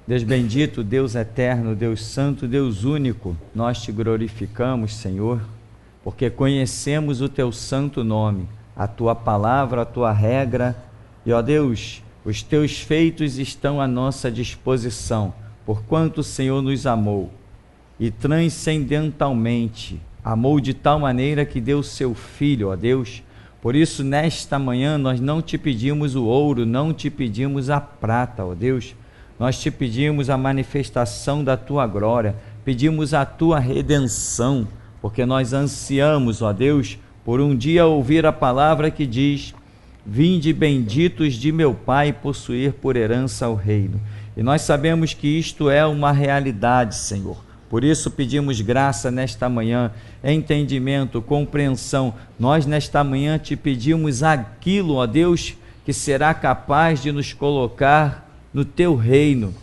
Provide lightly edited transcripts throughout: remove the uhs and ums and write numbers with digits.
Deus bendito, Deus eterno, Deus santo, Deus único, nós te glorificamos, Senhor, porque conhecemos o teu santo nome, a tua palavra, a tua regra, e ó Deus, os teus feitos estão à nossa disposição, porquanto o Senhor nos amou e transcendentalmente amou de tal maneira que deu seu Filho, ó Deus. Por isso, nesta manhã, nós não te pedimos o ouro, não te pedimos a prata, ó Deus. Nós te pedimos a manifestação da tua glória, pedimos a tua redenção, porque nós ansiamos, ó Deus, por um dia ouvir a palavra que diz: vinde benditos de meu Pai, possuir por herança o reino. E nós sabemos que isto é uma realidade, Senhor. Por isso pedimos graça nesta manhã, entendimento, compreensão. Nós nesta manhã te pedimos aquilo, ó Deus, que será capaz de nos colocar no teu reino.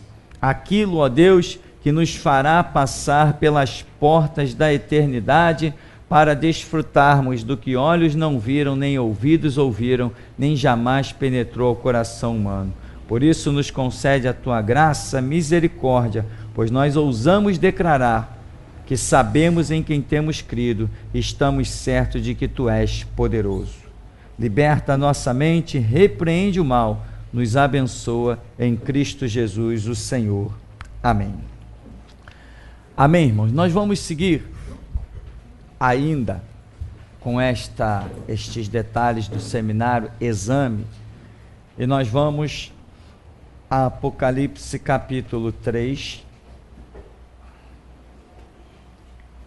Aquilo, ó Deus, que nos fará passar pelas portas da eternidade para desfrutarmos do que olhos não viram, nem ouvidos ouviram, nem jamais penetrou ao coração humano. Por isso nos concede a tua graça, misericórdia, pois nós ousamos declarar que sabemos em quem temos crido e estamos certos de que tu és poderoso. Liberta a nossa mente, repreende o mal, nos abençoa em Cristo Jesus, o Senhor. Amém. Amém, irmãos. Nós vamos seguir ainda com estes detalhes do seminário Exame, e nós vamos a Apocalipse capítulo 3,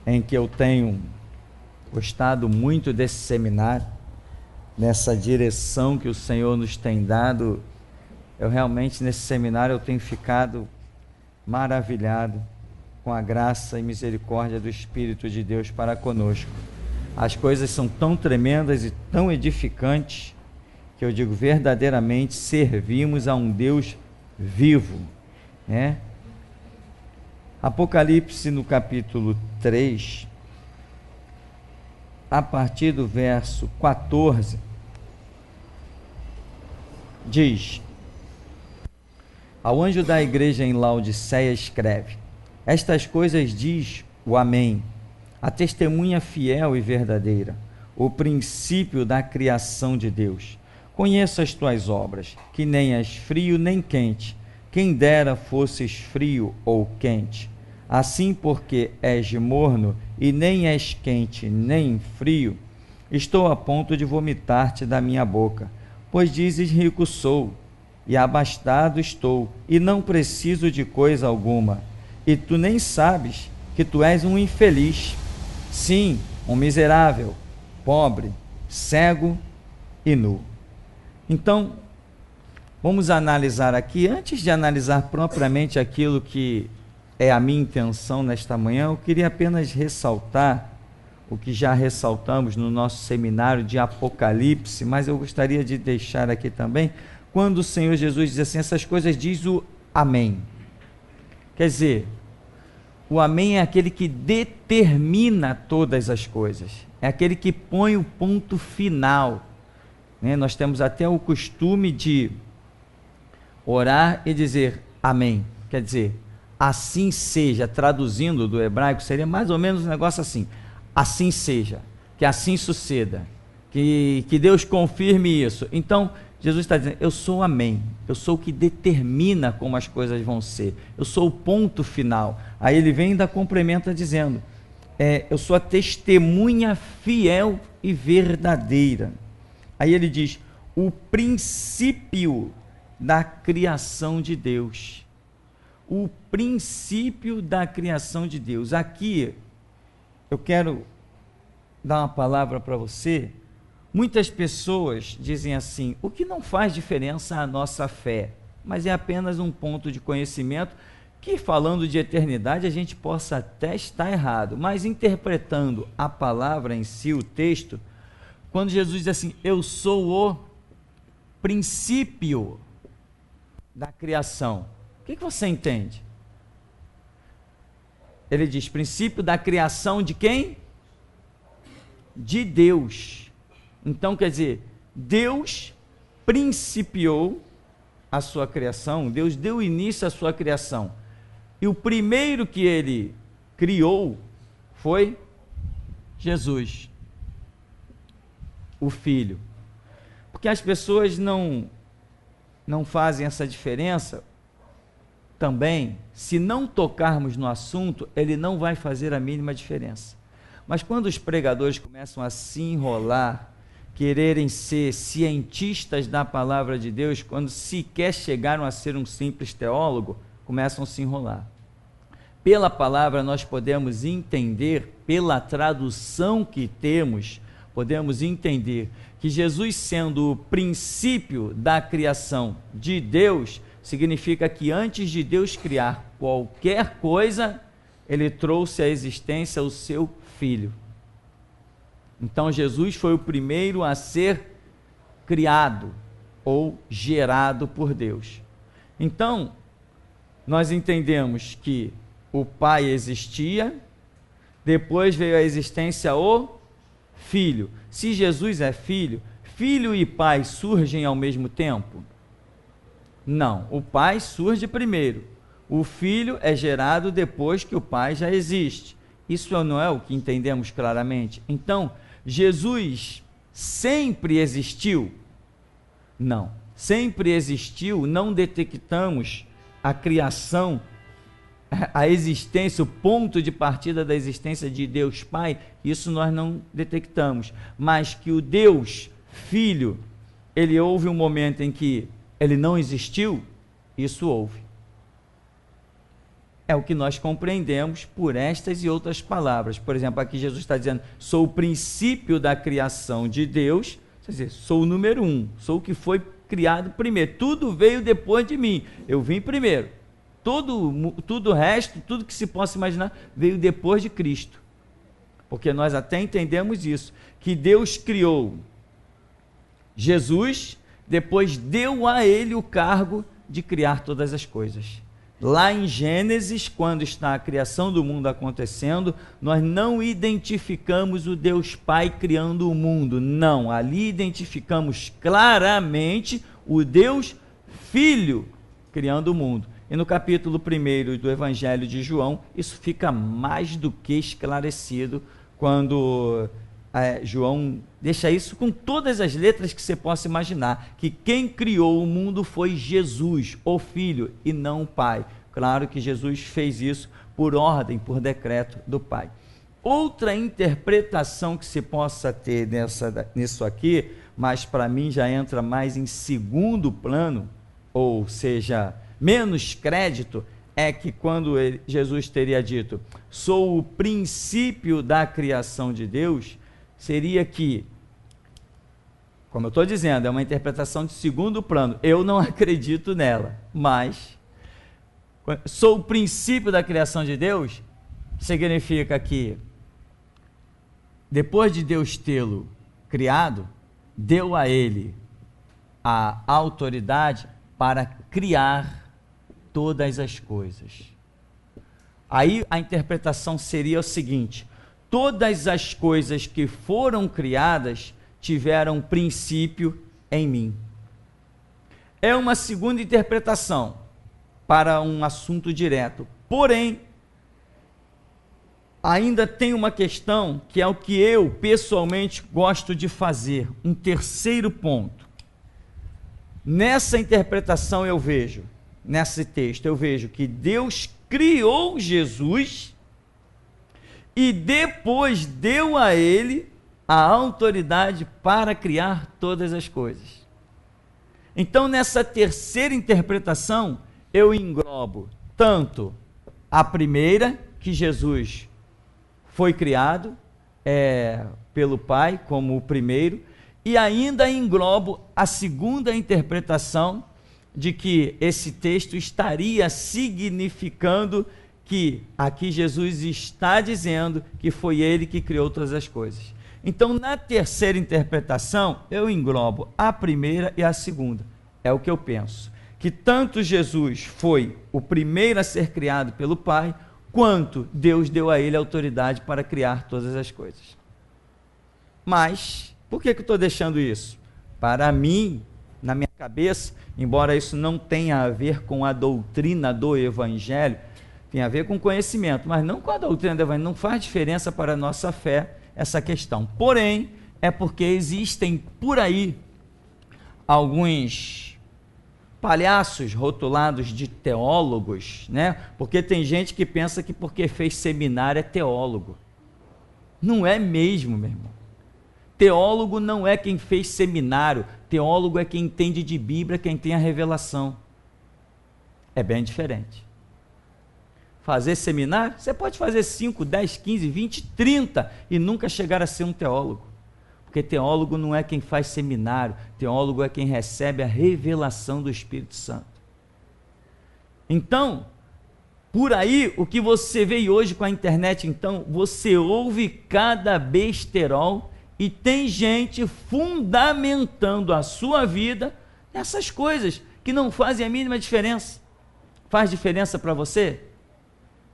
em que eu tenho gostado muito desse seminário, nessa direção que o Senhor nos tem dado. Eu realmente, nesse seminário, eu tenho ficado maravilhado com a graça e misericórdia do Espírito de Deus para conosco. As coisas são tão tremendas e tão edificantes, que eu digo, verdadeiramente servimos a um Deus vivo, né? Apocalipse no capítulo 3, a partir do verso 14, diz: ao anjo da igreja em Laodiceia escreve: estas coisas diz o Amém, a testemunha fiel e verdadeira, o princípio da criação de Deus. Conheço as tuas obras, que nem és frio nem quente. Quem dera fosses frio ou quente. Assim, porque és morno e nem és quente nem frio, estou a ponto de vomitar-te da minha boca. Pois dizes: rico sou, e abastado estou, e não preciso de coisa alguma. E tu nem sabes que tu és um infeliz, sim, um miserável, pobre, cego e nu. Então, vamos analisar aqui, antes de analisar propriamente aquilo que é a minha intenção nesta manhã, eu queria apenas ressaltar o que já ressaltamos no nosso seminário de Apocalipse, mas eu gostaria de deixar aqui também, quando o Senhor Jesus diz assim: essas coisas diz o Amém. Quer dizer, o Amém é aquele que determina todas as coisas, é aquele que põe o ponto final, né? Nós temos até o costume de orar e dizer Amém, quer dizer, assim seja. Traduzindo do hebraico, seria mais ou menos um negócio assim: assim seja, que assim suceda, que Deus confirme isso. Então, Jesus está dizendo: eu sou o Amém, eu sou o que determina como as coisas vão ser, eu sou o ponto final. Aí ele vem e ainda complementa dizendo: eu sou a testemunha fiel e verdadeira. Aí ele diz: o princípio da criação de Deus. O princípio da criação de Deus. Aqui eu quero dar uma palavra para você. Muitas pessoas dizem assim: o que não faz diferença à nossa fé, mas é apenas um ponto de conhecimento que, falando de eternidade, a gente possa até estar errado, mas interpretando a palavra em si, o texto, quando Jesus diz assim: eu sou o princípio da criação, o que você entende? Ele diz: princípio da criação de quem? De Deus. Então, quer dizer, Deus principiou a sua criação, Deus deu início à sua criação. E o primeiro que ele criou foi Jesus, o Filho. Porque as pessoas não fazem essa diferença também. Se não tocarmos no assunto, ele não vai fazer a mínima diferença. Mas quando os pregadores começam a se enrolar, quererem ser cientistas da palavra de Deus, quando sequer chegaram a ser um simples teólogo, começam a se enrolar. Pela palavra nós podemos entender, pela tradução que temos, podemos entender que Jesus, sendo o princípio da criação de Deus, significa que antes de Deus criar qualquer coisa, ele trouxe à existência o seu Filho. Então Jesus foi o primeiro a ser criado ou gerado por Deus. Então, nós entendemos que o Pai existia, depois veio à existência o Filho. Se Jesus é Filho, Filho e Pai surgem ao mesmo tempo? Não, o Pai surge primeiro. O Filho é gerado depois que o Pai já existe. Isso não é o que entendemos claramente? Então, Jesus sempre existiu? Não. Sempre existiu, não detectamos a criação, a existência, o ponto de partida da existência de Deus Pai, isso nós não detectamos. Mas que o Deus Filho, ele houve um momento em que ele não existiu, isso houve. É o que nós compreendemos por estas e outras palavras. Por exemplo, aqui Jesus está dizendo, sou o princípio da criação de Deus, quer dizer, sou o número 1, sou o que foi criado primeiro, tudo veio depois de mim, eu vim primeiro, tudo o resto, tudo que se possa imaginar, veio depois de Cristo, porque nós até entendemos isso, que Deus criou Jesus, depois deu a ele o cargo de criar todas as coisas. Lá em Gênesis, quando está a criação do mundo acontecendo, nós não identificamos o Deus Pai criando o mundo, não, ali identificamos claramente o Deus Filho criando o mundo. E no capítulo 1 do Evangelho de João, isso fica mais do que esclarecido, quando João deixa isso com todas as letras que você possa imaginar, que quem criou o mundo foi Jesus, o Filho, e não o Pai. Claro que Jesus fez isso por ordem, por decreto do Pai. Outra interpretação que se possa ter nisso aqui, mas para mim já entra mais em segundo plano, ou seja, menos crédito, é que quando Jesus teria dito, sou o princípio da criação de Deus, seria que, como eu estou dizendo, é uma interpretação de segundo plano, eu não acredito nela, mas sou o princípio da criação de Deus, significa que depois de Deus tê-lo criado, deu a ele a autoridade para criar todas as coisas. Aí a interpretação seria o seguinte, todas as coisas que foram criadas tiveram princípio em mim. É uma segunda interpretação para um assunto direto. Porém, ainda tem uma questão que é o que eu pessoalmente gosto de fazer, um terceiro ponto. Nessa interpretação eu vejo, nesse texto eu vejo que Deus criou Jesus e depois deu a ele a autoridade para criar todas as coisas. Então, nessa terceira interpretação, eu englobo tanto a primeira, que Jesus foi criado pelo Pai como o primeiro, e ainda englobo a segunda interpretação de que esse texto estaria significando que aqui Jesus está dizendo que foi ele que criou todas as coisas. Então, na terceira interpretação, eu englobo a primeira e a segunda. É o que eu penso. Que tanto Jesus foi o primeiro a ser criado pelo Pai, quanto Deus deu a ele autoridade para criar todas as coisas. Mas, por que eu estou deixando isso? Para mim, na minha cabeça, embora isso não tenha a ver com a doutrina do Evangelho, tem a ver com conhecimento, mas não com a doutrina do Evangelho, não faz diferença para a nossa fé essa questão. Porém, é porque existem por aí alguns palhaços rotulados de teólogos, né? Porque tem gente que pensa que porque fez seminário é teólogo. Não é mesmo, meu irmão. Teólogo não é quem fez seminário, teólogo é quem entende de Bíblia, quem tem a revelação. É bem diferente. Fazer seminário, você pode fazer 5, 10, 15, 20, 30 e nunca chegar a ser um teólogo. Porque teólogo não é quem faz seminário, teólogo é quem recebe a revelação do Espírito Santo. Então, por aí, o que você vê hoje com a internet, então, você ouve cada besterol e tem gente fundamentando a sua vida nessas coisas que não fazem a mínima diferença. Faz diferença para você?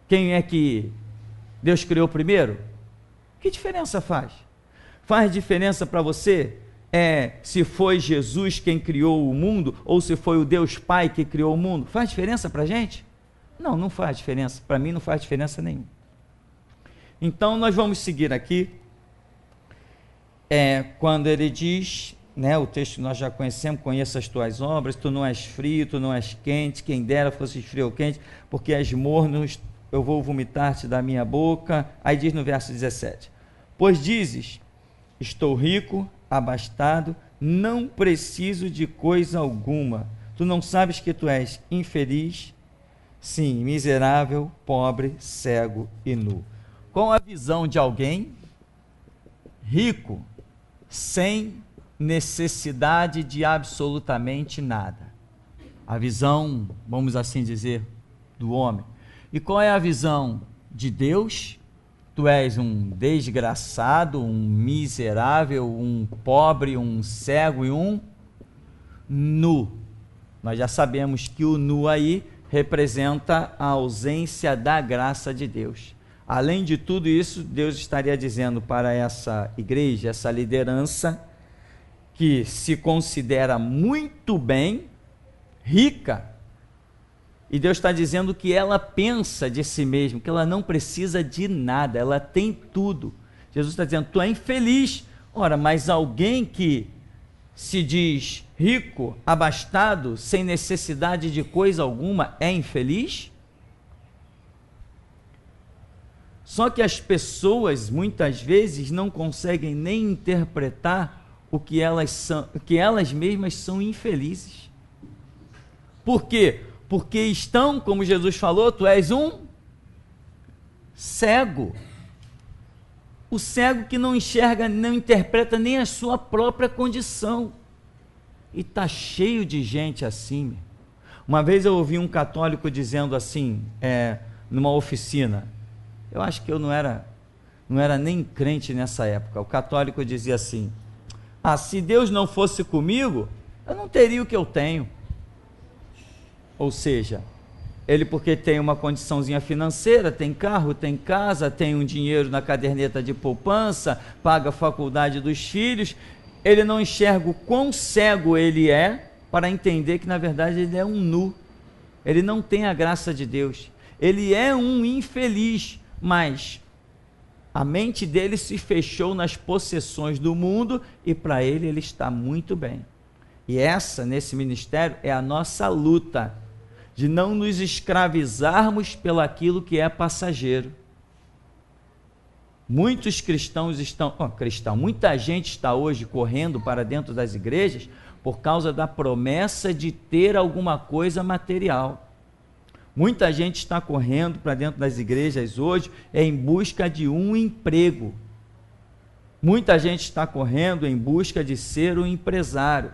Quem é que Deus criou primeiro? Que diferença faz? Faz diferença para você se foi Jesus quem criou o mundo ou se foi o Deus Pai que criou o mundo? Faz diferença para a gente? Não, não faz diferença. Para mim não faz diferença nenhuma. Então nós vamos seguir aqui. Quando ele diz, né, o texto que nós já conhecemos, conheça as tuas obras, tu não és frio, tu não és quente, quem dera fosse frio ou quente, porque és morno, eu vou vomitar-te da minha boca. Aí diz no verso 17, pois dizes, estou rico, abastado, não preciso de coisa alguma. Tu não sabes que tu és infeliz, sim, miserável, pobre, cego e nu. Com a visão de alguém rico, sem necessidade de absolutamente nada. A visão, vamos assim dizer, do homem. E qual é a visão de Deus? Tu és um desgraçado, um miserável, um pobre, um cego e um nu. Nós já sabemos que o nu aí representa a ausência da graça de Deus. Além de tudo isso, Deus estaria dizendo para essa igreja, essa liderança, que se considera muito bem, rica, e Deus está dizendo que ela pensa de si mesma, que ela não precisa de nada, ela tem tudo. Jesus está dizendo, tu é infeliz. Ora, mas alguém que se diz rico, abastado, sem necessidade de coisa alguma, é infeliz? Só que as pessoas, muitas vezes, não conseguem nem interpretar o que elas são, que elas mesmas são infelizes. Por quê? Porque estão, como Jesus falou, tu és um cego. O cego que não enxerga, não interpreta nem a sua própria condição. E está cheio de gente assim. Uma vez eu ouvi um católico dizendo assim, numa oficina, eu acho que eu não era nem crente nessa época, o católico dizia assim, se Deus não fosse comigo, eu não teria o que eu tenho. Ou seja, ele porque tem uma condiçãozinha financeira, tem carro, tem casa, tem um dinheiro na caderneta de poupança, paga a faculdade dos filhos, ele não enxerga o quão cego ele é para entender que na verdade ele é um nu, ele não tem a graça de Deus, ele é um infeliz, mas a mente dele se fechou nas possessões do mundo e para ele está muito bem. E essa, nesse ministério, é a nossa luta, de não nos escravizarmos pelo aquilo que é passageiro. Muitos cristãos muita gente está hoje correndo para dentro das igrejas por causa da promessa de ter alguma coisa material. Muita gente está correndo para dentro das igrejas hoje em busca de um emprego. Muita gente está correndo em busca de ser um empresário.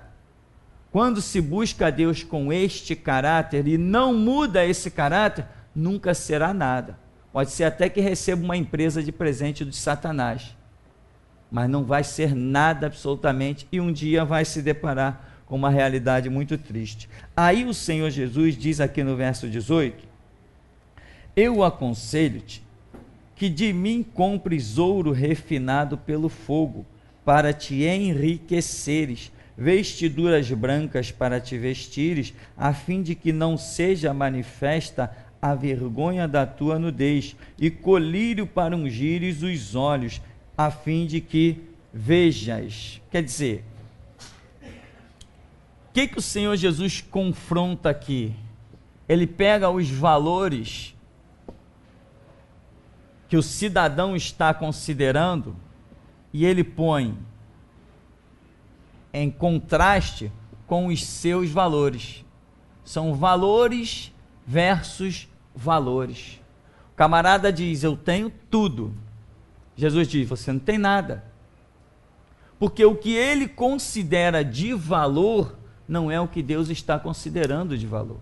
Quando se busca a Deus com este caráter e não muda esse caráter, nunca será nada. Pode ser até que receba uma empresa de presente de Satanás, mas não vai ser nada absolutamente e um dia vai se deparar com uma realidade muito triste. Aí o Senhor Jesus diz aqui no verso 18, eu aconselho-te que de mim compres ouro refinado pelo fogo, para te enriqueceres, vestiduras brancas para te vestires, a fim de que não seja manifesta a vergonha da tua nudez, e colírio para ungires os olhos, a fim de que vejas. Quer dizer, o que o Senhor Jesus confronta aqui? Ele pega os valores que o cidadão está considerando e ele põe em contraste com os seus valores. São valores versus valores. O camarada diz: eu tenho tudo. Jesus diz: você não tem nada. Porque o que ele considera de valor não é o que Deus está considerando de valor.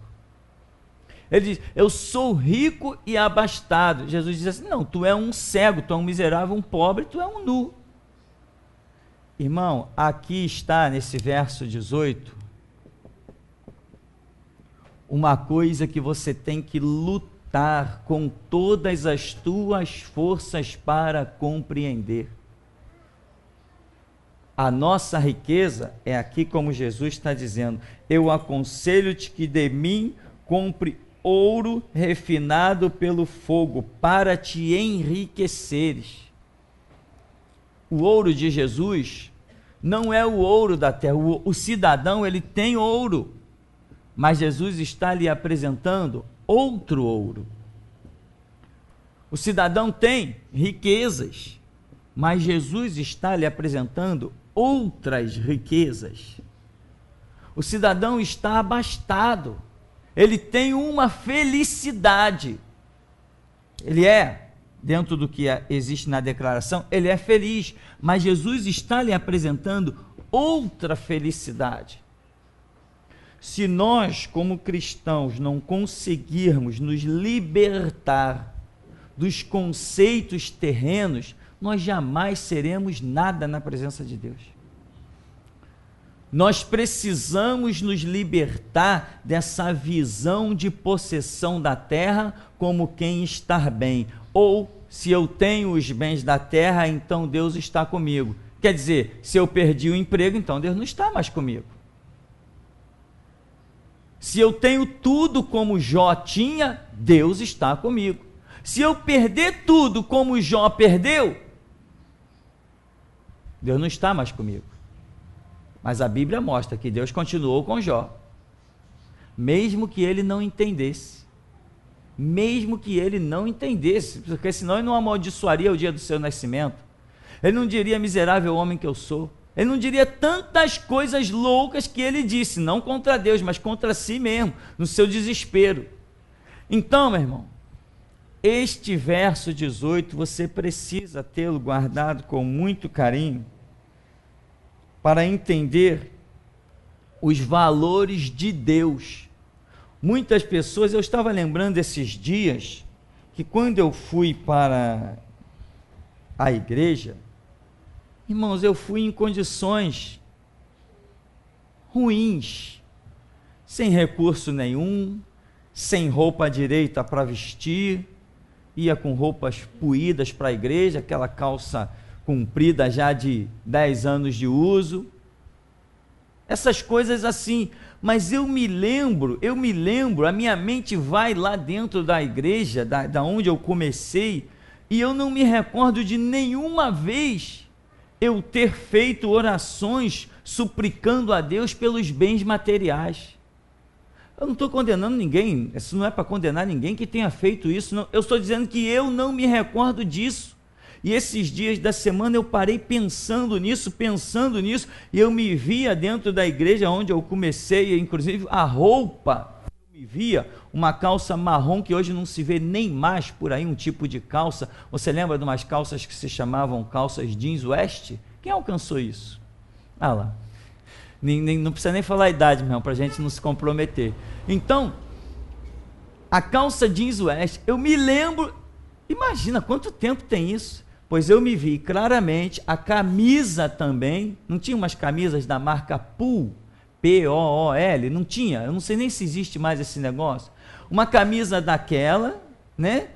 Ele diz: eu sou rico e abastado. Jesus diz assim: não, tu é um cego, tu é um miserável, um pobre, tu é um nu. Irmão, aqui está nesse verso 18 uma coisa que você tem que lutar com todas as tuas forças para compreender. A nossa riqueza é aqui, como Jesus está dizendo: eu aconselho-te que de mim compre ouro refinado pelo fogo, para te enriqueceres. O ouro de Jesus não é o ouro da terra. O cidadão, ele tem ouro, mas Jesus está lhe apresentando outro ouro. O cidadão tem riquezas, mas Jesus está lhe apresentando outras riquezas. O cidadão está abastado, ele tem uma felicidade, ele é, dentro do que existe na declaração, ele é feliz, mas Jesus está lhe apresentando outra felicidade. Se nós, como cristãos, não conseguirmos nos libertar dos conceitos terrenos, nós jamais seremos nada na presença de Deus. Nós precisamos nos libertar dessa visão de possessão da terra como quem está bem. Ou, se eu tenho os bens da terra, então Deus está comigo. Quer dizer, se eu perdi o emprego, então Deus não está mais comigo. Se eu tenho tudo como Jó tinha, Deus está comigo. Se eu perder tudo como Jó perdeu, Deus não está mais comigo. Mas a Bíblia mostra que Deus continuou com Jó, mesmo que ele não entendesse. Mesmo que ele não entendesse, porque senão ele não amaldiçoaria o dia do seu nascimento. Ele não diria: miserável homem que eu sou. Ele não diria tantas coisas loucas que ele disse, não contra Deus, mas contra si mesmo, no seu desespero. Então, meu irmão, este verso 18, você precisa tê-lo guardado com muito carinho, para entender os valores de Deus. Muitas pessoas, eu estava lembrando esses dias, que quando eu fui para a igreja, irmãos, eu fui em condições ruins, sem recurso nenhum, sem roupa direita para vestir, ia com roupas puídas para a igreja, aquela calça comprida já de 10 anos de uso, essas coisas assim. Mas eu me lembro, a minha mente vai lá dentro da igreja, da onde eu comecei, e eu não me recordo de nenhuma vez eu ter feito orações suplicando a Deus pelos bens materiais. Eu não estou condenando ninguém, isso não é para condenar ninguém que tenha feito isso, não. Eu estou dizendo que eu não me recordo disso. E esses dias da semana eu parei pensando nisso, e eu me via dentro da igreja onde eu comecei, inclusive a roupa, eu me via uma calça marrom, que hoje não se vê nem mais por aí, um tipo de calça. Você lembra de umas calças que se chamavam calças jeans West? Quem alcançou isso? Ah lá, não precisa nem falar a idade mesmo, para a gente não se comprometer. Então, a calça jeans West, eu me lembro, imagina quanto tempo tem isso. Pois eu me vi claramente, a camisa também, não tinha umas camisas da marca Pool, P-O-O-L, não tinha, eu não sei nem se existe mais esse negócio, uma camisa daquela, né,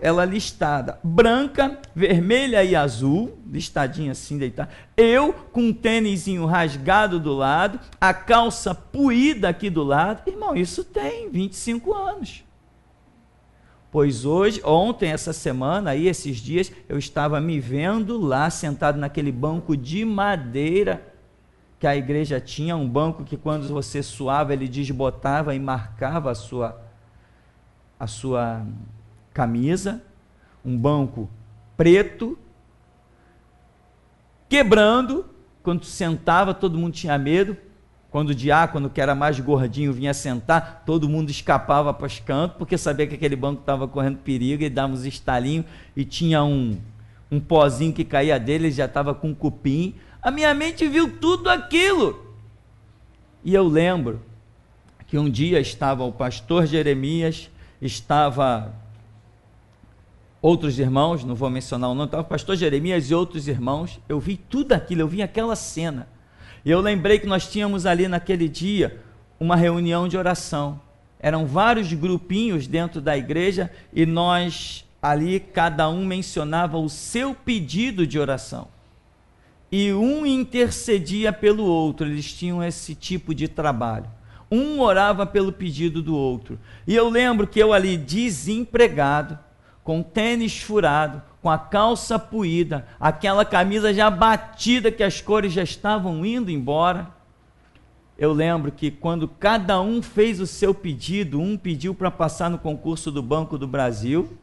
ela listada, branca, vermelha e azul, listadinha assim, deitada. Eu com um tênisinho rasgado do lado, a calça puída aqui do lado. Irmão, isso tem 25 anos. Pois ontem, essa semana, aí, esses dias, eu estava me vendo lá, sentado naquele banco de madeira que a igreja tinha, um banco que quando você suava, ele desbotava e marcava a sua camisa, um banco preto, quebrando. Quando tu sentava, todo mundo tinha medo. Quando o diácono, que era mais gordinho, vinha sentar, todo mundo escapava para os cantos, porque sabia que aquele banco estava correndo perigo, e dava uns estalinhos, e tinha um pozinho que caía dele, ele já estava com cupim. A minha mente viu tudo aquilo. E eu lembro que um dia estava o pastor Jeremias, estava outros irmãos, não vou mencionar o nome, estava o pastor Jeremias e outros irmãos. Eu vi tudo aquilo, eu vi aquela cena. E eu lembrei que nós tínhamos ali naquele dia uma reunião de oração. Eram vários grupinhos dentro da igreja e nós ali, cada um mencionava o seu pedido de oração. E um intercedia pelo outro, eles tinham esse tipo de trabalho. Um orava pelo pedido do outro. E eu lembro que eu ali, desempregado, com tênis furado, com a calça puída, aquela camisa já batida que as cores já estavam indo embora. Eu lembro que quando cada um fez o seu pedido, um pediu para passar no concurso do Banco do Brasil,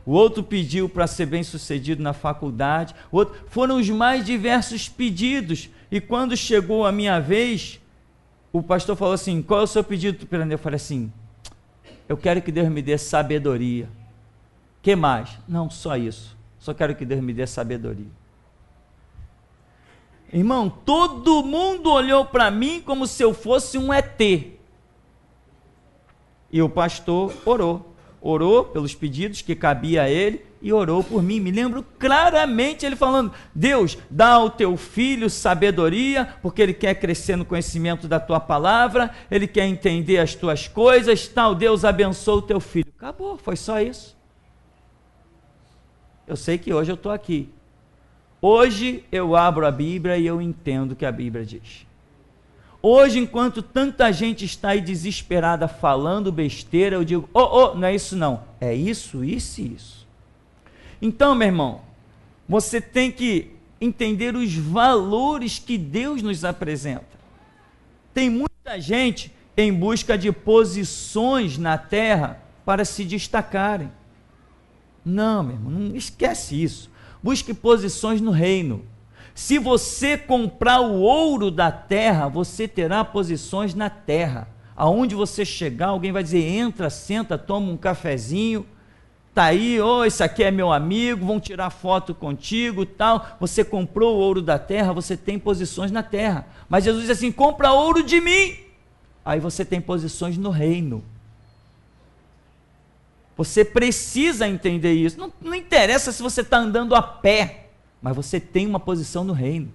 o outro pediu para ser bem-sucedido na faculdade, foram os mais diversos pedidos. E quando chegou a minha vez, o pastor falou assim: qual é o seu pedido, Pirani? Eu falei assim: eu quero que Deus me dê sabedoria. Que mais? Não, só isso. Só quero que Deus me dê sabedoria. Irmão, todo mundo olhou para mim como se eu fosse um ET. E o pastor orou pelos pedidos que cabia a ele e orou por mim. Me lembro claramente ele falando: Deus, dá ao teu filho sabedoria, porque ele quer crescer no conhecimento da tua palavra, ele quer entender as tuas coisas, tal. Deus abençoe o teu filho. Acabou, foi só isso. Eu sei que hoje eu estou aqui. Hoje eu abro a Bíblia e eu entendo o que a Bíblia diz. Hoje, enquanto tanta gente está aí desesperada falando besteira, eu digo: não é isso não, é isso, isso e isso. Então, meu irmão, você tem que entender os valores que Deus nos apresenta. Tem muita gente em busca de posições na terra para se destacarem. Não, meu irmão, não esquece isso. Busque posições no reino. Se você comprar o ouro da terra, você terá posições na terra. Aonde você chegar, alguém vai dizer: entra, senta, toma um cafezinho, tá aí, esse aqui é meu amigo, vão tirar foto contigo, tal. Você comprou o ouro da terra, você tem posições na terra. Mas Jesus diz assim: compra ouro de mim. Aí você tem posições no reino. Você precisa entender isso. Não interessa se você está andando a pé, mas você tem uma posição no reino.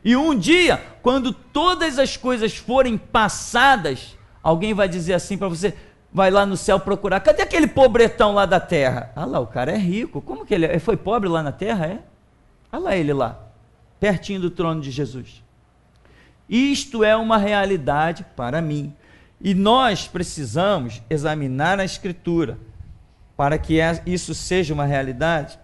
E um dia, quando todas as coisas forem passadas, alguém vai dizer assim para você: vai lá no céu procurar, cadê aquele pobretão lá da terra? Ah lá, o cara é rico. Como que ele foi pobre lá na terra? É? Olha lá ele lá, pertinho do trono de Jesus. Isto é uma realidade para mim. E nós precisamos examinar a Escritura para que isso seja uma realidade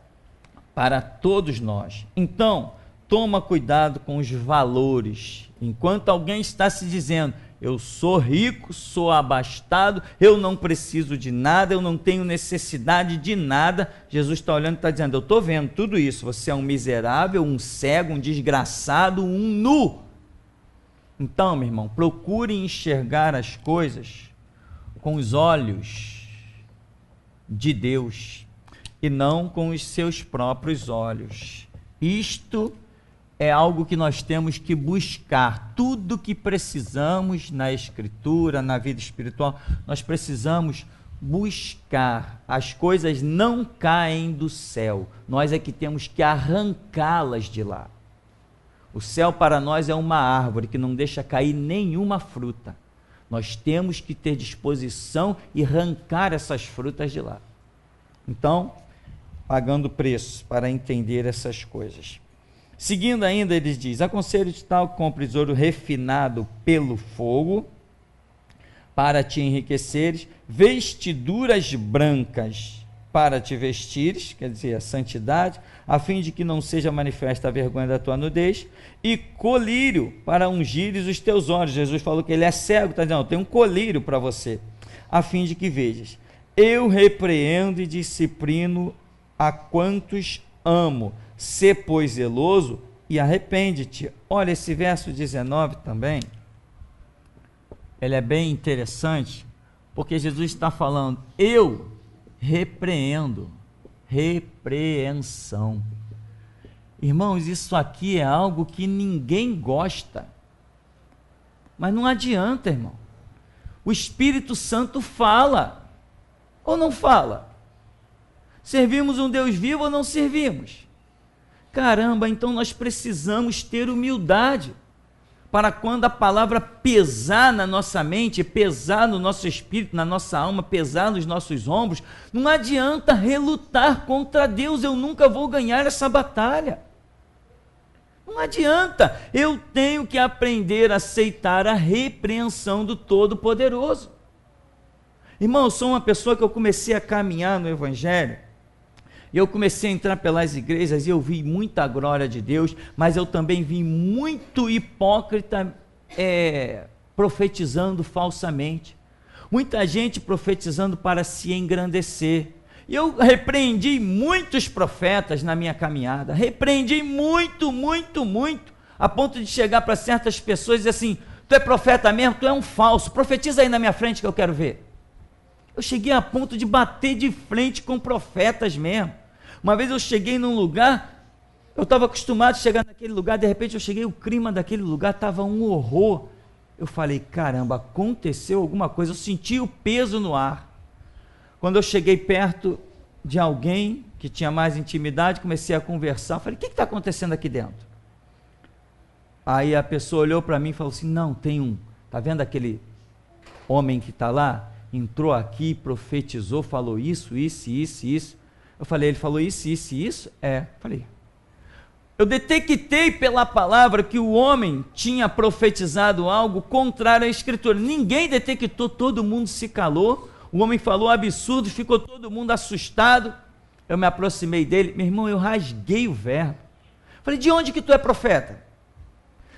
para todos nós. Então, toma cuidado com os valores. Enquanto alguém está se dizendo: eu sou rico, sou abastado, eu não preciso de nada, eu não tenho necessidade de nada, Jesus está olhando e está dizendo: eu estou vendo tudo isso, você é um miserável, um cego, um desgraçado, um nu. Então, meu irmão, procure enxergar as coisas com os olhos de Deus e não com os seus próprios olhos. Isto é algo que nós temos que buscar. Tudo que precisamos na Escritura, na vida espiritual, nós precisamos buscar. As coisas não caem do céu, nós é que temos que arrancá-las de lá. O céu para nós é uma árvore que não deixa cair nenhuma fruta. Nós temos que ter disposição e arrancar essas frutas de lá. Então, pagando preço para entender essas coisas. Seguindo ainda, ele diz: aconselho-te tal que compres ouro refinado pelo fogo, para te enriqueceres, vestiduras brancas para te vestires, quer dizer, a santidade, a fim de que não seja manifesta a vergonha da tua nudez, e colírio para ungires os teus olhos. Jesus falou que ele é cego, está dizendo, tem um colírio para você, a fim de que vejas. Eu repreendo e disciplino a quantos amo. Sê, pois, zeloso e arrepende-te. Olha, esse verso 19 também, ele é bem interessante, porque Jesus está falando, eu repreendo, repreensão. Irmãos, isso aqui é algo que ninguém gosta, mas não adianta, irmão. O Espírito Santo fala, ou não fala? Servimos um Deus vivo ou não servimos? Caramba, então nós precisamos ter humildade, para quando a palavra pesar na nossa mente, pesar no nosso espírito, na nossa alma, pesar nos nossos ombros, não adianta relutar contra Deus, eu nunca vou ganhar essa batalha. Não adianta, eu tenho que aprender a aceitar a repreensão do Todo-Poderoso. Irmão, eu sou uma pessoa que eu comecei a caminhar no Evangelho, e eu comecei a entrar pelas igrejas e eu vi muita glória de Deus, mas eu também vi muito hipócrita profetizando falsamente. Muita gente profetizando para se engrandecer. E eu repreendi muitos profetas na minha caminhada, repreendi muito, a ponto de chegar para certas pessoas e dizer assim, tu é profeta mesmo? Tu é um falso, profetiza aí na minha frente que eu quero ver. Eu cheguei a ponto de bater de frente com profetas mesmo. Uma vez eu cheguei num lugar, eu estava acostumado a chegar naquele lugar, de repente eu cheguei, o clima daquele lugar estava um horror. Eu falei, caramba, aconteceu alguma coisa, eu senti o peso no ar. Quando eu cheguei perto de alguém que tinha mais intimidade, comecei a conversar, falei, o que está acontecendo aqui dentro? Aí a pessoa olhou para mim e falou assim, não, tem está vendo aquele homem que está lá? Entrou aqui, profetizou, falou isso. Eu falei, ele falou isso? Falei, eu detectei pela palavra que o homem tinha profetizado algo contrário à Escritura. Ninguém detectou, todo mundo se calou. O homem falou absurdo, ficou todo mundo assustado. Eu me aproximei dele, meu irmão, eu rasguei o verbo. Falei, de onde que tu é profeta?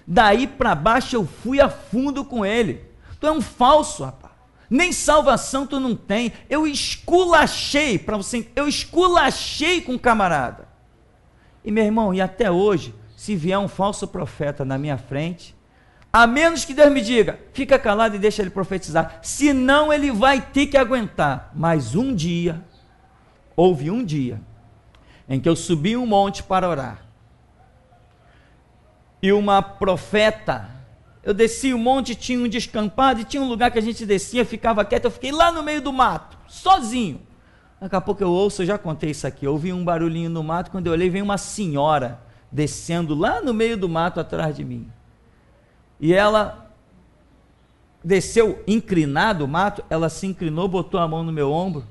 Daí para baixo eu fui a fundo com ele. Tu é um falso, rapaz. Nem salvação tu não tem. Eu esculachei para você, eu esculachei com o camarada. E meu irmão, e até hoje, se vier um falso profeta na minha frente, a menos que Deus me diga, fica calado e deixa ele profetizar, senão ele vai ter que aguentar. Mas houve um dia, em que eu subi um monte para orar, e uma profeta, eu desci o monte, tinha um descampado, e tinha um lugar que a gente descia, ficava quieto, eu fiquei lá no meio do mato, sozinho. Daqui a pouco eu ouço, eu já contei isso aqui, eu ouvi um barulhinho no mato, quando eu olhei, veio uma senhora descendo lá no meio do mato atrás de mim. E ela desceu inclinado o mato, ela se inclinou, botou a mão no meu ombro.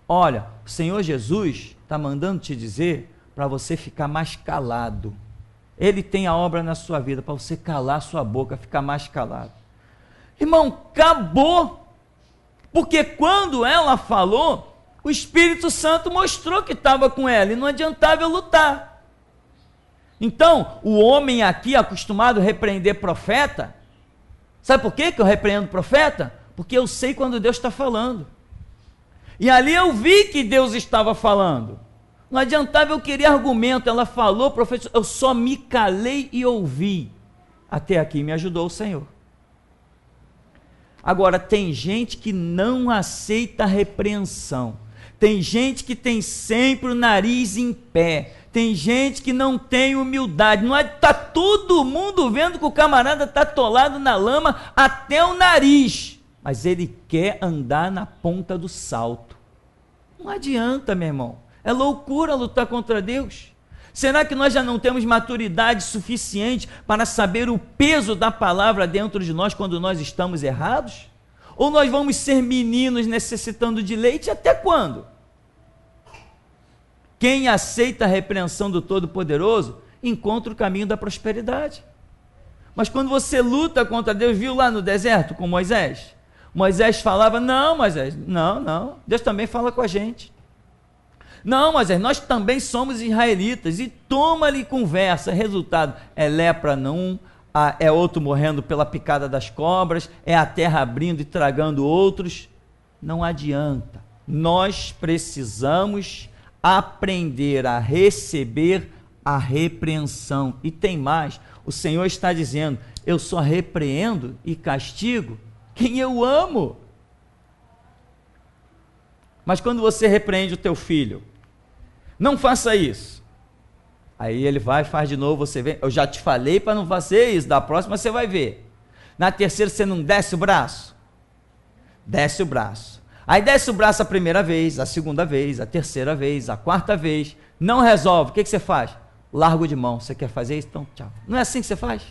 Olha, o Senhor Jesus está mandando te dizer para você ficar mais calado. Ele tem a obra na sua vida, para você calar sua boca, ficar mais calado. Irmão, acabou. Porque quando ela falou, o Espírito Santo mostrou que estava com ela, e não adiantava eu lutar. Então, o homem aqui, acostumado a repreender profeta, sabe por que eu repreendo profeta? Porque eu sei quando Deus está falando. E ali eu vi que Deus estava falando. Não adiantava eu querer argumento, ela falou, profeta, eu só me calei e ouvi. Até aqui me ajudou o Senhor. Agora, tem gente que não aceita a repreensão. Tem gente que tem sempre o nariz em pé. Tem gente que não tem humildade. Não está todo mundo vendo que o camarada está atolado na lama até o nariz. Mas ele quer andar na ponta do salto. Não adianta, meu irmão. É loucura lutar contra Deus. Será que nós já não temos maturidade suficiente para saber o peso da palavra dentro de nós quando nós estamos errados? Ou nós vamos ser meninos necessitando de leite até quando? Quem aceita a repreensão do Todo-Poderoso encontra o caminho da prosperidade. Mas quando você luta contra Deus, viu lá no deserto com Moisés? Moisés falava, não, Moisés, não, Deus também fala com a gente. Não, Moisés, nós também somos israelitas, e toma ali conversa, resultado, é lepra num, é outro morrendo pela picada das cobras, é a terra abrindo e tragando outros. Não adianta, nós precisamos aprender a receber a repreensão. E tem mais, o Senhor está dizendo, eu só repreendo e castigo quem eu amo. Mas quando você repreende o teu filho, não faça isso. Aí ele vai, faz de novo, você vê, eu já te falei para não fazer isso, da próxima você vai ver. Na terceira você não desce o braço? Desce o braço. Aí desce o braço a primeira vez, a segunda vez, a terceira vez, a quarta vez, não resolve, o que você faz? Largo de mão, você quer fazer isso? Então tchau. Não é assim que você faz?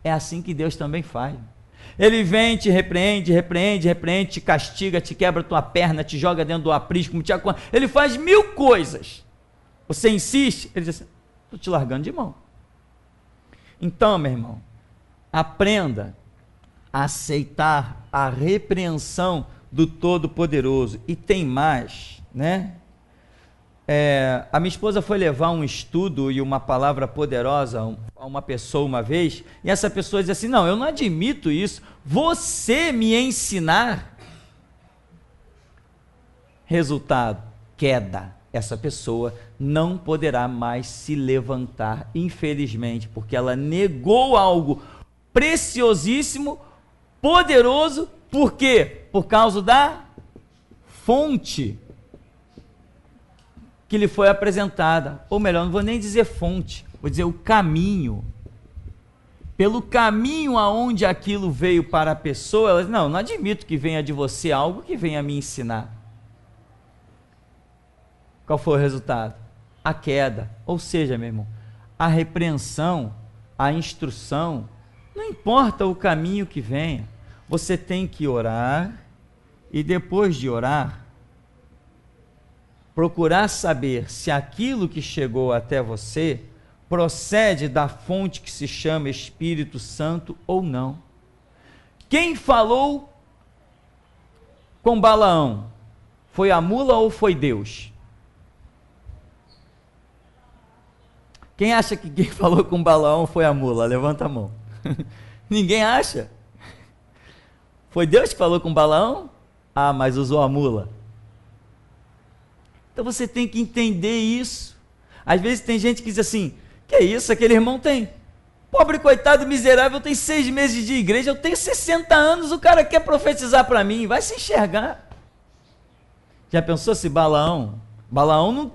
É assim que Deus também faz. Ele vem, te repreende, te castiga, te quebra tua perna, te joga dentro do aprisco, ele faz 1000 coisas. Você insiste, ele diz assim, estou te largando de mão. Então, meu irmão, aprenda a aceitar a repreensão do Todo-Poderoso. E tem mais, né? A minha esposa foi levar um estudo e uma palavra poderosa a uma pessoa uma vez, e essa pessoa diz assim, não, eu não admito isso, você me ensinar. Resultado, queda. Essa pessoa não poderá mais se levantar, infelizmente, porque ela negou algo preciosíssimo, poderoso. Por quê? Por causa da fonte que lhe foi apresentada, ou melhor, não vou nem dizer fonte, vou dizer o caminho. Pelo caminho aonde aquilo veio para a pessoa, ela diz, não admito que venha de você algo que venha me ensinar. Qual foi o resultado? A queda. Ou seja, meu irmão, a repreensão, a instrução, não importa o caminho que venha, você tem que orar, e depois de orar, procurar saber se aquilo que chegou até você procede da fonte que se chama Espírito Santo ou não. Quem falou com Balaão? Foi a mula ou foi Deus? Quem acha que quem falou com Balaão foi a mula? Levanta a mão. Ninguém acha? Foi Deus que falou com Balaão? Ah, mas usou a mula. Então você tem que entender isso. Às vezes tem gente que diz assim, que é isso, aquele irmão tem, pobre coitado miserável, tem 6 meses de igreja, eu tenho 60 anos, o cara quer profetizar para mim, vai se enxergar. Já pensou se Balaão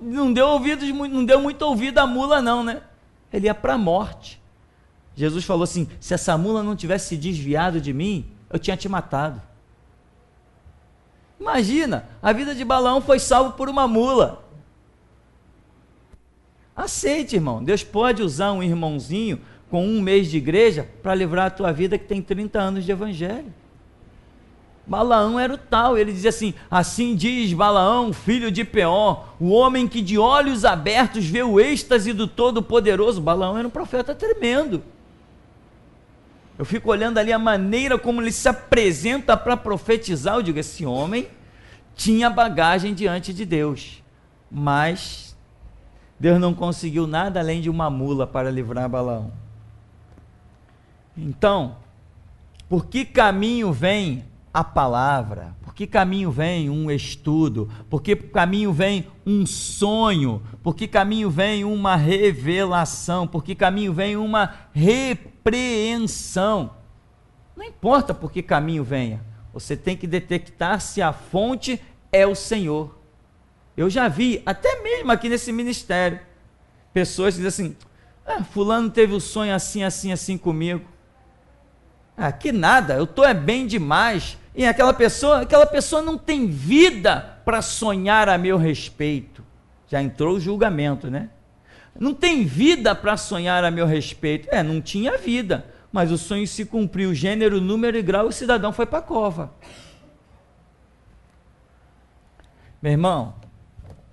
não deu ouvidos, não deu muito ouvido à mula não, né? Ele ia para a morte. Jesus falou assim, se essa mula não tivesse se desviado de mim, eu tinha te matado. Imagina, a vida de Balaão foi salvo por uma mula. Aceite, irmão, Deus pode usar um irmãozinho com 1 mês de igreja para livrar a tua vida que tem 30 anos de evangelho. Balaão era o tal, ele dizia assim, assim diz Balaão, filho de Peor, o homem que de olhos abertos vê o êxtase do Todo-Poderoso. Balaão era um profeta tremendo. Eu fico olhando ali a maneira como ele se apresenta para profetizar, eu digo, esse homem tinha bagagem diante de Deus, mas Deus não conseguiu nada além de uma mula para livrar Balaão. Então, por que caminho vem a palavra? Por que caminho vem um estudo? Por que caminho vem um sonho? Por que caminho vem uma revelação? Por que caminho vem uma repreensão? Não importa por que caminho venha, você tem que detectar se a fonte é o Senhor. Eu já vi, até mesmo aqui nesse ministério, pessoas que dizem assim, fulano teve um sonho assim, assim, assim comigo. Que nada, eu estou bem demais. E aquela pessoa não tem vida para sonhar a meu respeito. Já entrou o julgamento, né? Não tem vida para sonhar a meu respeito. Não tinha vida, mas o sonho se cumpriu, gênero, número e grau, e o cidadão foi para a cova. Meu irmão,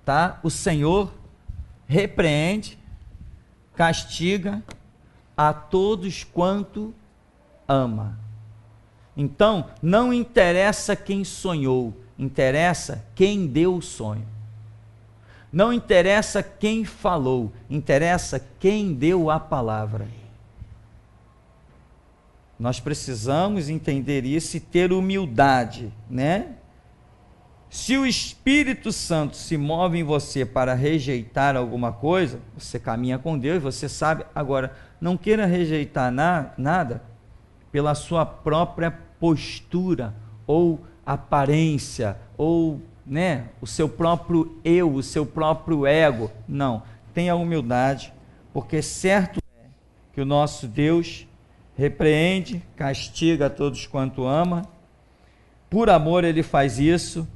tá? O Senhor repreende, castiga a todos quanto ama. Então, não interessa quem sonhou, interessa quem deu o sonho. Não interessa quem falou, interessa quem deu a palavra. Nós precisamos entender isso e ter humildade, né? Se o Espírito Santo se move em você para rejeitar alguma coisa, você caminha com Deus, você sabe. Agora, não queira rejeitar nada pela sua própria postura ou aparência ou, né, o seu próprio eu, o seu próprio ego. Não, tenha humildade, porque certo é que o nosso Deus repreende, castiga a todos quanto ama. Por amor ele faz isso,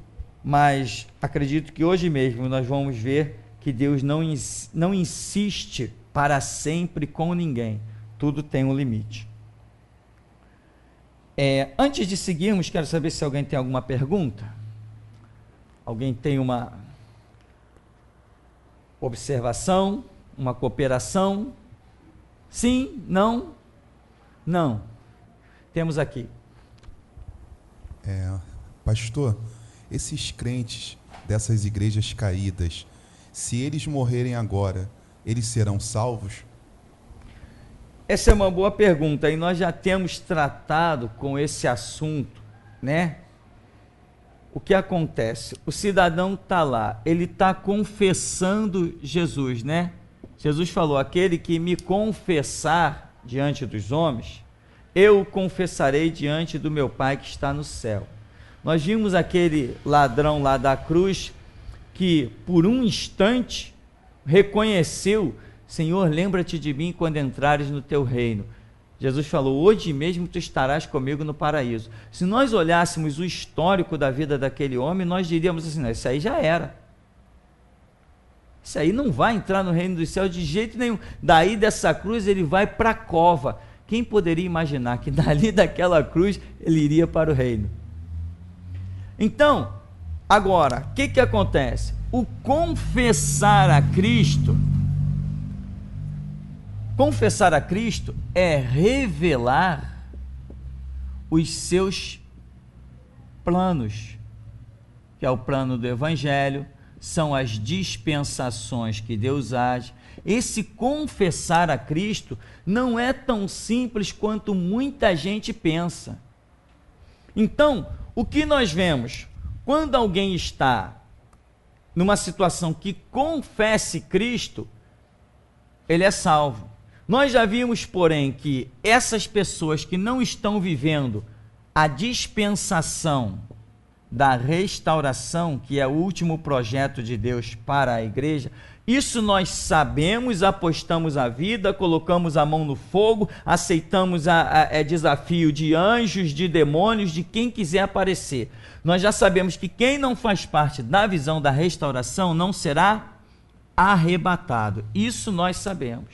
mas acredito que hoje mesmo nós vamos ver que Deus não insiste para sempre com ninguém. Tudo tem um limite. Antes de seguirmos, quero saber se alguém tem alguma pergunta. Alguém tem uma observação, uma cooperação? Sim? Não? Não. Temos aqui. Pastor, esses crentes dessas igrejas caídas, se eles morrerem agora, eles serão salvos? Essa é uma boa pergunta e nós já temos tratado com esse assunto, né? O que acontece? O cidadão está lá, ele está confessando Jesus, né? Jesus falou: aquele que me confessar diante dos homens, eu o confessarei diante do meu Pai que está no céu. Nós vimos aquele ladrão lá da cruz que por um instante reconheceu: Senhor, lembra-te de mim quando entrares no teu reino. Jesus falou: hoje mesmo tu estarás comigo no paraíso. Se nós olhássemos o histórico da vida daquele homem, nós diríamos assim: não, isso aí já era. Isso aí não vai entrar no reino dos céus de jeito nenhum. Daí dessa cruz ele vai para a cova. Quem poderia imaginar que dali daquela cruz ele iria para o reino? Então, agora, o que acontece? O confessar a Cristo é revelar os seus planos, que é o plano do Evangelho, são as dispensações que Deus age. Esse confessar a Cristo não é tão simples quanto muita gente pensa. Então, o que nós vemos? Quando alguém está numa situação que confesse Cristo, ele é salvo. Nós já vimos, porém, que essas pessoas que não estão vivendo a dispensação da restauração, que é o último projeto de Deus para a igreja, isso nós sabemos, apostamos a vida, colocamos a mão no fogo, aceitamos desafio de anjos, de demônios, de quem quiser aparecer. Nós já sabemos que quem não faz parte da visão da restauração não será arrebatado. Isso nós sabemos.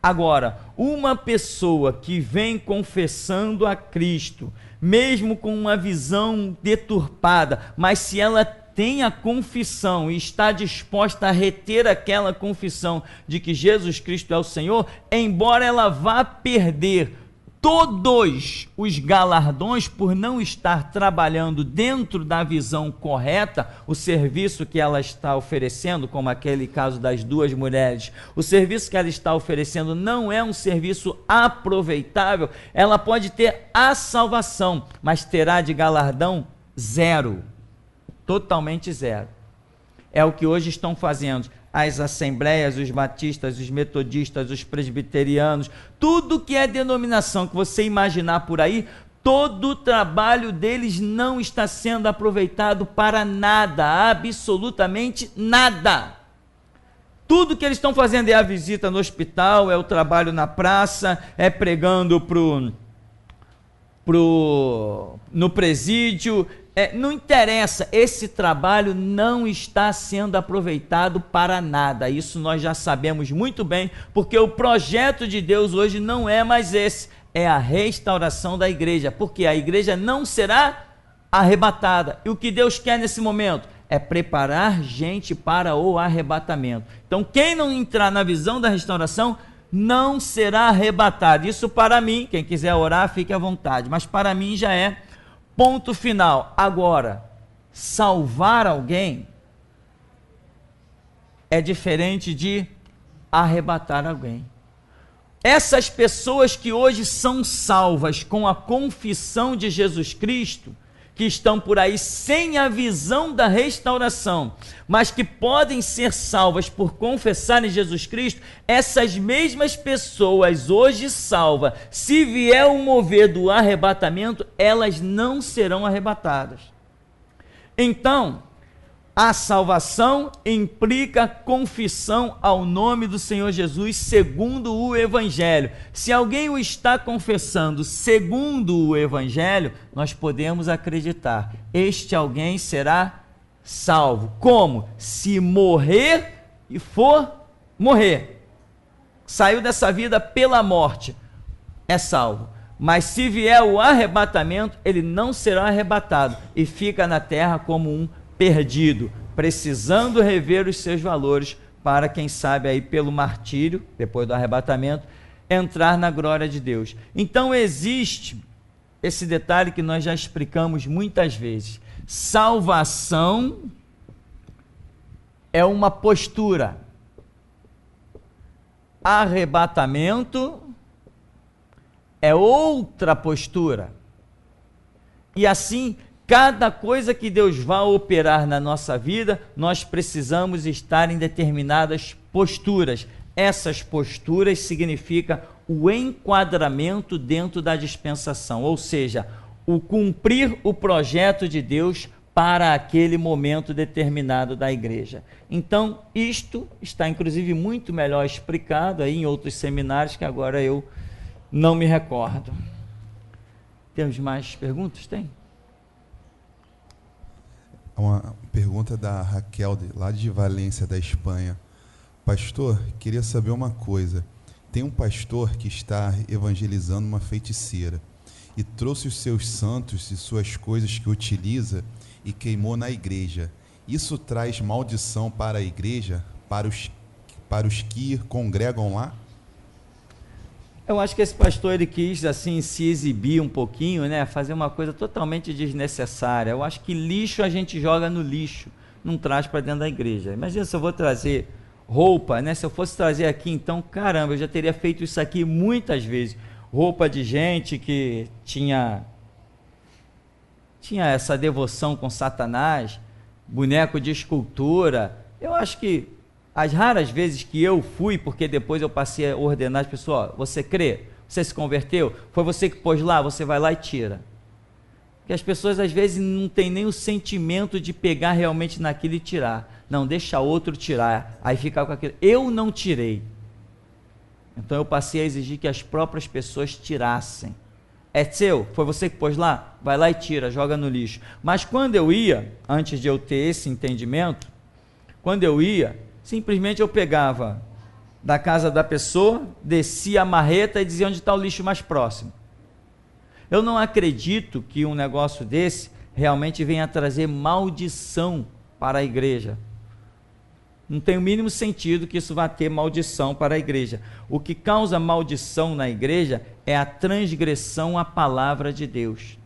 Agora, uma pessoa que vem confessando a Cristo, mesmo com uma visão deturpada, mas se ela tem a confissão e está disposta a reter aquela confissão de que Jesus Cristo é o Senhor, embora ela vá perder todos os galardões por não estar trabalhando dentro da visão correta, o serviço que ela está oferecendo, como aquele caso das duas mulheres, o serviço que ela está oferecendo não é um serviço aproveitável, ela pode ter a salvação, mas terá de galardão zero, totalmente zero. É o que hoje estão fazendo as assembleias, os batistas, os metodistas, os presbiterianos, tudo que é denominação que você imaginar por aí, todo o trabalho deles não está sendo aproveitado para nada, absolutamente nada. Tudo que eles estão fazendo é a visita no hospital, é o trabalho na praça, é pregando no presídio. Não interessa, esse trabalho não está sendo aproveitado para nada, isso nós já sabemos muito bem, porque o projeto de Deus hoje não é mais esse, é a restauração da igreja, porque a igreja não será arrebatada, e o que Deus quer nesse momento é preparar gente para o arrebatamento. Então, quem não entrar na visão da restauração não será arrebatado. Isso para mim, quem quiser orar, fique à vontade, mas para mim já é ponto final. Agora, salvar alguém é diferente de arrebatar alguém. Essas pessoas que hoje são salvas com a confissão de Jesus Cristo, que estão por aí sem a visão da restauração, mas que podem ser salvas por confessarem Jesus Cristo, essas mesmas pessoas hoje salvas, se vier o mover do arrebatamento, elas não serão arrebatadas. Então, a salvação implica confissão ao nome do Senhor Jesus segundo o Evangelho. Se alguém o está confessando segundo o Evangelho, nós podemos acreditar, este alguém será salvo. Como? Se morrer e for morrer, saiu dessa vida pela morte, é salvo. Mas se vier o arrebatamento, ele não será arrebatado e fica na terra como um perdido, precisando rever os seus valores para, quem sabe, aí pelo martírio, depois do arrebatamento, entrar na glória de Deus. Então existe esse detalhe que nós já explicamos muitas vezes. Salvação é uma postura. Arrebatamento é outra postura. E assim, cada coisa que Deus vai operar na nossa vida, nós precisamos estar em determinadas posturas. Essas posturas significam o enquadramento dentro da dispensação, ou seja, o cumprir o projeto de Deus para aquele momento determinado da igreja. Então, isto está inclusive muito melhor explicado aí em outros seminários que agora eu não me recordo. Temos mais perguntas? Tem? Uma pergunta da Raquel, lá de Valência, da Espanha. Pastor, queria saber uma coisa. Tem um pastor que está evangelizando uma feiticeira e trouxe os seus santos e suas coisas que utiliza e queimou na igreja. Isso traz maldição para a igreja, para os que congregam lá? Eu acho que esse pastor, ele quis assim se exibir um pouquinho, né? Fazer uma coisa totalmente desnecessária. Eu acho que lixo a gente joga no lixo, não traz para dentro da igreja. Imagina se eu vou trazer roupa, né? Se eu fosse trazer aqui, então, caramba, eu já teria feito isso aqui muitas vezes. Roupa de gente que tinha essa devoção com Satanás, boneco de escultura. Eu acho que as raras vezes que eu fui, porque depois eu passei a ordenar as pessoas, você crê? Você se converteu? Foi você que pôs lá? Você vai lá e tira. Porque as pessoas às vezes não têm nem o sentimento de pegar realmente naquilo e tirar. Não, deixa outro tirar, aí fica com aquilo. Eu não tirei. Então eu passei a exigir que as próprias pessoas tirassem. É seu? Foi você que pôs lá? Vai lá e tira, joga no lixo. Mas quando eu ia, antes de eu ter esse entendimento, quando eu ia, simplesmente eu pegava da casa da pessoa, descia a marreta e dizia onde está o lixo mais próximo. Eu não acredito que um negócio desse realmente venha trazer maldição para a igreja. Não tem o mínimo sentido que isso vá ter maldição para a igreja. O que causa maldição na igreja é a transgressão à palavra de Deus.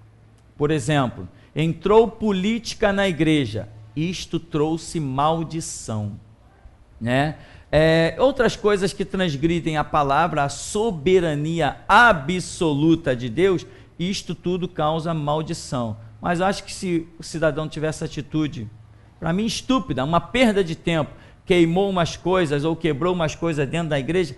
Por exemplo, entrou política na igreja, isto trouxe maldição, né? Outras coisas que transgridem a palavra, a soberania absoluta de Deus, isto tudo causa maldição. Mas eu acho que se o cidadão tiver essa atitude, para mim estúpida, uma perda de tempo, queimou umas coisas ou quebrou umas coisas dentro da igreja,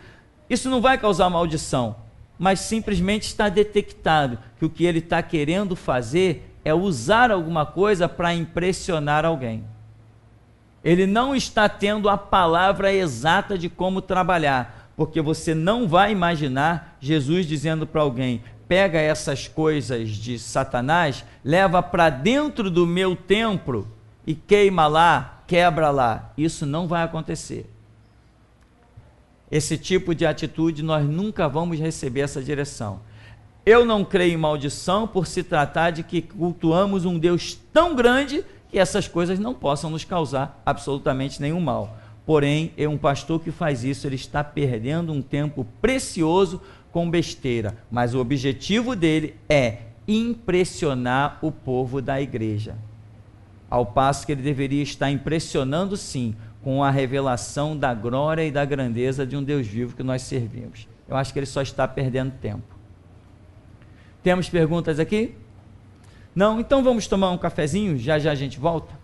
isso não vai causar maldição, mas simplesmente está detectado que o que ele está querendo fazer é usar alguma coisa para impressionar alguém. Ele não está tendo a palavra exata de como trabalhar, porque você não vai imaginar Jesus dizendo para alguém, pega essas coisas de Satanás, leva para dentro do meu templo e queima lá, quebra lá. Isso não vai acontecer. Esse tipo de atitude nós nunca vamos receber essa direção. Eu não creio em maldição por se tratar de que cultuamos um Deus tão grande que essas coisas não possam nos causar absolutamente nenhum mal. Porém, um pastor que faz isso, ele está perdendo um tempo precioso com besteira, mas o objetivo dele é impressionar o povo da igreja, ao passo que ele deveria estar impressionando sim, com a revelação da glória e da grandeza de um Deus vivo que nós servimos. Eu acho que ele só está perdendo tempo. Temos perguntas aqui? Não? Então vamos tomar um cafezinho, já já a gente volta.